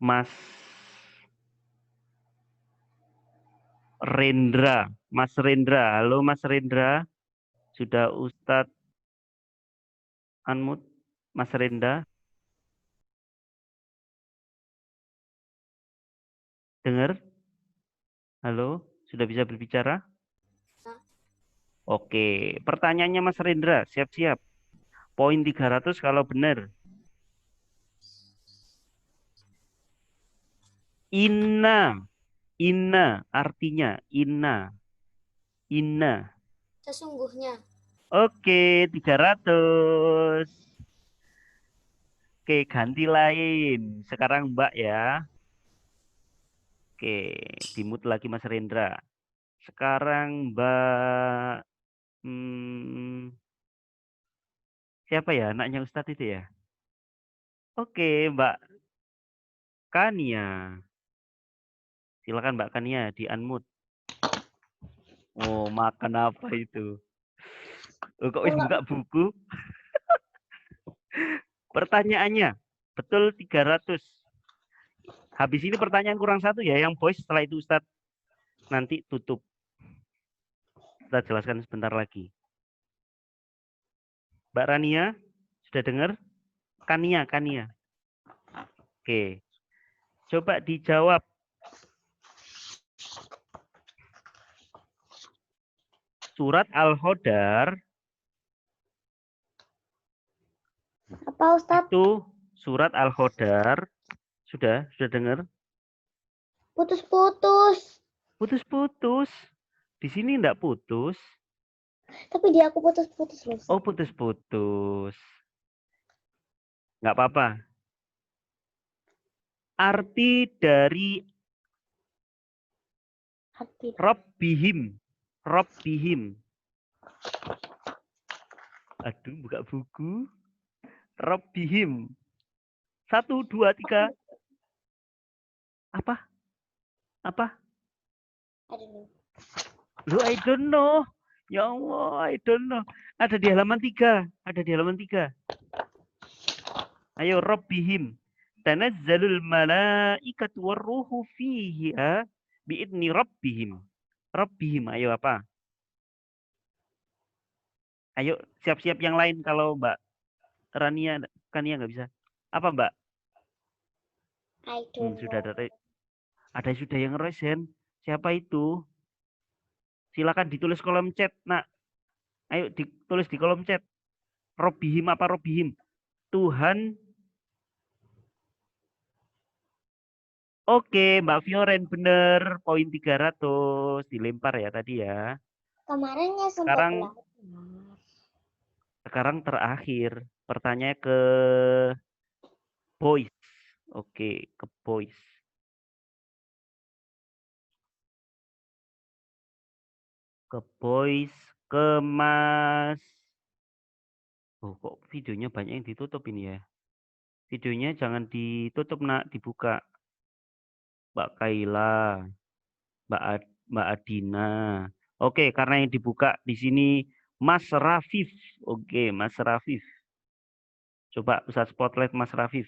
Mas Rendra. Mas Rendra. Halo Mas Rendra. Sudah Ustadz unmute. Mas Rendra. Dengar? Halo, sudah bisa berbicara? Oke, pertanyaannya Mas Rendra, siap-siap. Poin 300 kalau benar. Inna. Inna artinya inna. Inna. Sesungguhnya. Oke, 300. Oke, ganti lain. Sekarang Mbak ya. Oke, dimute lagi Mas Rendra. Sekarang Mbak siapa ya anaknya Ustadz itu ya? Oke, Mbak Kania. Silakan Mbak Kania di-unmute. Oh, makan apa itu? Oh, kok wis buka buku? Pertanyaannya, betul 300. Habis ini pertanyaan kurang 1 ya, yang voice setelah itu Ustadz nanti tutup. Kita jelaskan sebentar lagi. Mbak Rania, sudah dengar? Kania. Oke. Coba dijawab. Surat Al-Hodar. Apa Ustadz? Itu surat Al-Hodar. Sudah dengar? Putus-putus. Putus-putus. Di sini enggak putus. Tapi di aku putus-putus loh. Oh, putus-putus. Enggak apa-apa. Arti dari Rabbihim. Rabbihim. Aduh, buka buku. Rabbihim. 1, 2, 3. Apa? Lu I don't know. Ya Allah, I don't know. Ada di halaman 3. Ayo, Rabbihim. Tanazzalul malaikatu warruhu fiha biidni Rabbihim. Rabbihim, ayo apa? Ayo, siap-siap yang lain kalau Mbak Rania, Kania nggak bisa. Apa Mbak? Sudah ada sudah yang resen. Siapa itu? Silakan ditulis kolom chat, Nak. Ayo ditulis di kolom chat. Rabbihim apa Rabbihim? Tuhan. Oke, Mbak Fioren bener. Poin 300 dilempar ya tadi ya. Kemarinnya sempat Sekarang terakhir. Pertanyaan ke boys. Oke, ke boys. Ke Mas. Oh, kok videonya banyak yang ditutup ini ya? Videonya jangan ditutup, Nak, dibuka. Mbak Kaila, Mbak Adina. Oke, karena yang dibuka di sini Mas Rafif. Oke, Mas Rafif. Coba Ustaz spotlight Mas Rafif.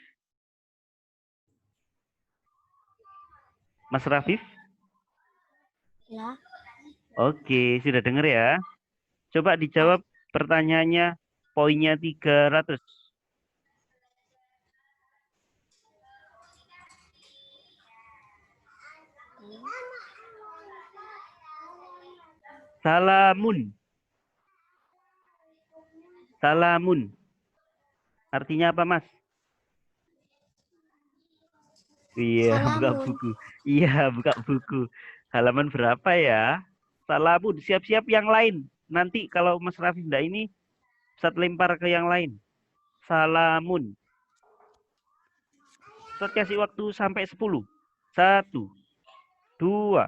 Mas Rafif? Ya. Oke, sudah dengar ya. Coba dijawab pertanyaannya, poinnya 300. Salamun. Salamun. Artinya apa, Mas? Iya, buka Salamun. buku. Iya, buka buku. Halaman berapa ya? Salamun. Siap-siap yang lain. Nanti kalau Mas Rafif enggak ini, Ustaz lempar ke yang lain. Salamun. Ustaz kasih waktu sampai 10. 1, 2,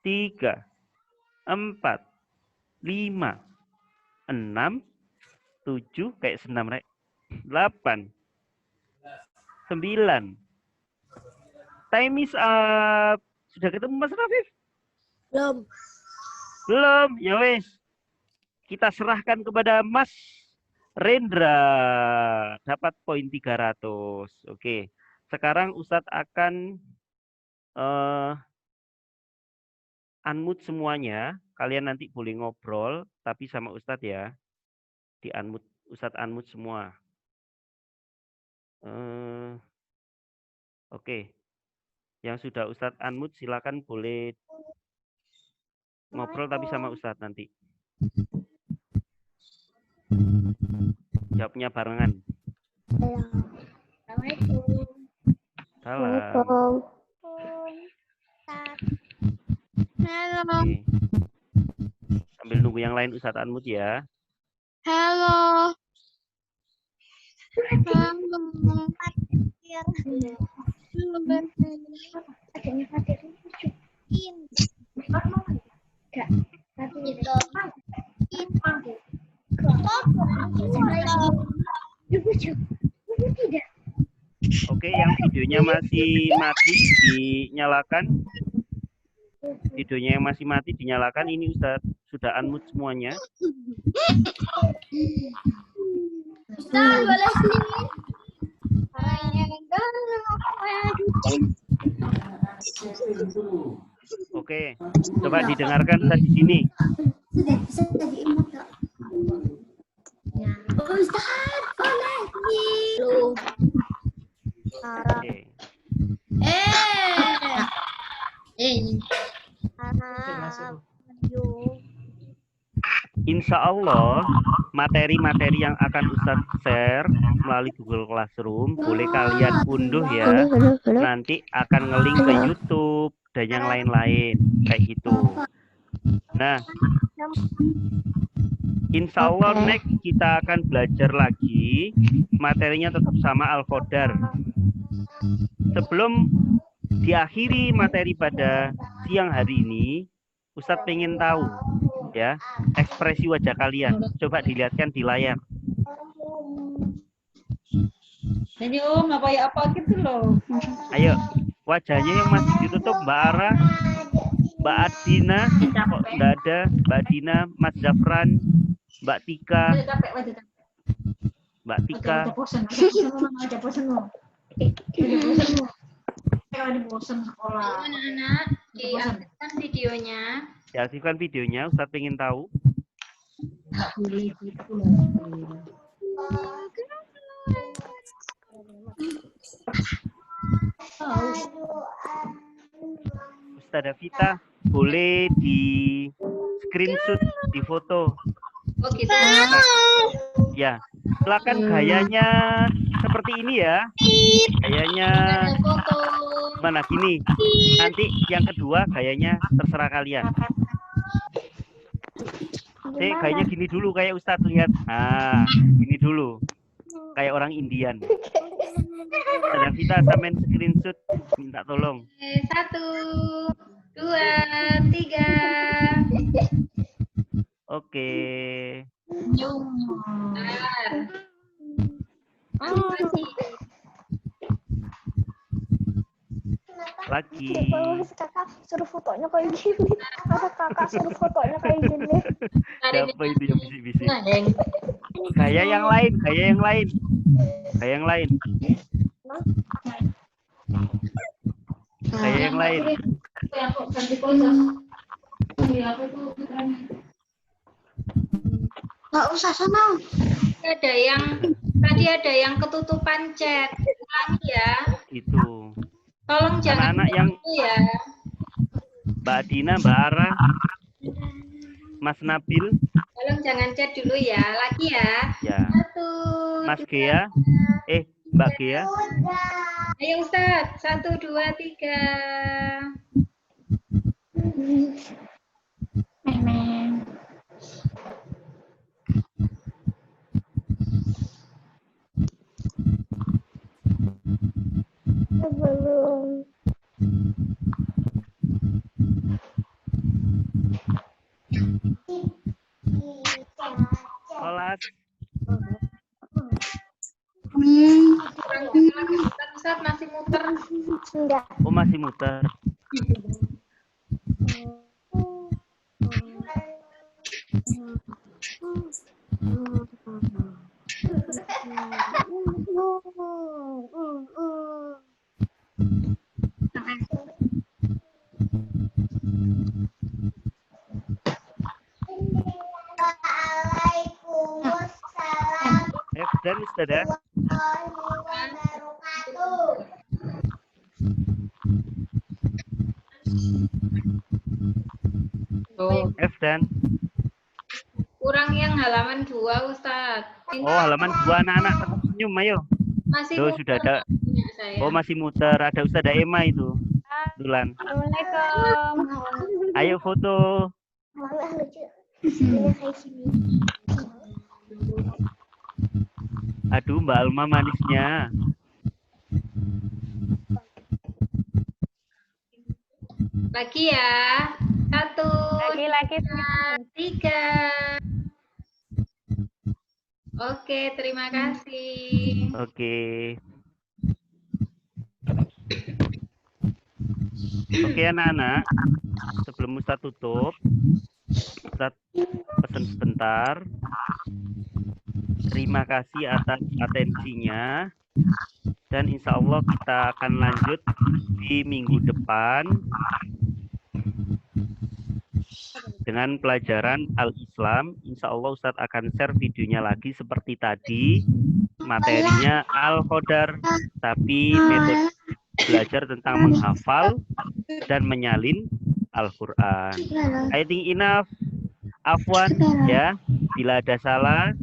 3, 4, 5, 6, 7, kayak senam, Rek. 8, 9. Time is up. Sudah ketemu Mas Rafif? Belum. Belum, ya wes. Kita serahkan kepada Mas Rendra. Dapat poin 300. Oke. Sekarang Ustadz akan unmute semuanya. Kalian nanti boleh ngobrol, tapi sama Ustadz ya. Di unmute, Ustadz unmute semua. Oke. Yang sudah Ustadz unmute silakan boleh ngobrol tapi sama Ustadz nanti. Jawabnya barengan. Assalamualaikum. Salam. Halo. Oke. Sambil nunggu yang lain Ustadz unmute ya. Halo. Oke, yang videonya masih mati dinyalakan. Videonya yang masih mati dinyalakan. Ini Ustadz sudah unmute semuanya. Ustaz, boleh sini. Oke, coba didengarkan Ustadz di sini. Bisa jadi imut tak? Ustaz, boleh sini. Oke. Insya Allah materi-materi yang akan Ustadz share melalui Google Classroom boleh kalian unduh ya. Nanti akan nge-link ke YouTube dan yang lain-lain kayak gitu. Nah, insya Allah next kita akan belajar lagi. Materinya tetap sama Al-Qadar. Sebelum diakhiri materi pada siang hari ini, Ustadz pengen tahu ya ekspresi wajah kalian. Coba dilihatkan di layar. Senyum apa ya apa gitu loh. Ayo, wajahnya yang masih ditutup Mbak Ara, Mbak Adina, kok enggak ada, Mbak Dina, Mas Zafran, Mbak Tika, Mbak Tika. Bosan sekolah. Anak-anak, diaktifkan videonya. Diaktifkan videonya, Ustadz pengen tahu. Ustazah Vita, boleh di screenshot, di foto. Oh gitu. Ya, silakan gayanya seperti ini ya. Gayanya Ada foto. mana gini. Nanti yang kedua gayanya terserah kalian. Gayanya gini dulu kayak Ustadz lihat. Ah, gini dulu. Kayak orang Indian. Ustazah Vita sampein screenshot, minta tolong. 1, 2, 3. Oke. Bentar. Lagi. Kakak suruh fotonya kayak gini. Ada kakak suruh fotonya kayak gini. Siapa itu yang bisik-bisik? Gaya yang lain, gaya yang lain. Kayak yang lain. Kayak yang lain. Nggak usah sana. Tadi ada yang ketutupan chat. Ulangi ya. Itu. Tolong jangan Anak-anak yang itu ya. Mbak Dina, Mbak Ara, Mas Nabil, Tolong jangan chat dulu ya. Lagi ya. ya. 1, Mas 2, Gea, Mbak Gea. ayo Ustaz. 1, 2, 3. Belum. Sholat. Ustaz masih muter. Enggak. Oh, masih muter. Dan Ustazah. Dan Kurang yang halaman 2 Ustaz. oh, halaman 2 anak-anak senyum, ayo. Masih Tuh, muter sudah ada. punya saya. Oh, masih muter. Ada Ustazah Emma itu. Dulan. Assalamualaikum. Ayo foto. Malah lucu. Ini kayak gini. Aduh, Mbak Alma manisnya. Lagi ya. 1, Lagi. 3. Oke, terima kasih. Oke. Oke anak-anak, sebelum Ustaz tutup, Ustaz pesan sebentar. Terima kasih atas atensinya. Dan insya Allah kita akan lanjut di minggu depan dengan pelajaran Al-Islam. Insya Allah Ustadz akan share videonya lagi seperti tadi. Materinya Al-Qadar, tapi metode belajar tentang menghafal dan menyalin Al-Quran. I think enough. Afwan ya, bila ada salah.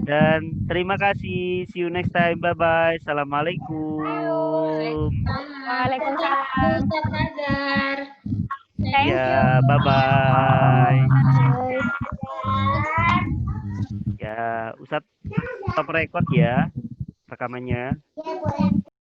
Dan terima kasih. See you next time. Bye-bye. Assalamualaikum. Waalaikumsalam. Ustaz Nazar. Ya, bye-bye. Ya, Ustadz stop record ya rekamannya. Ya, boleh.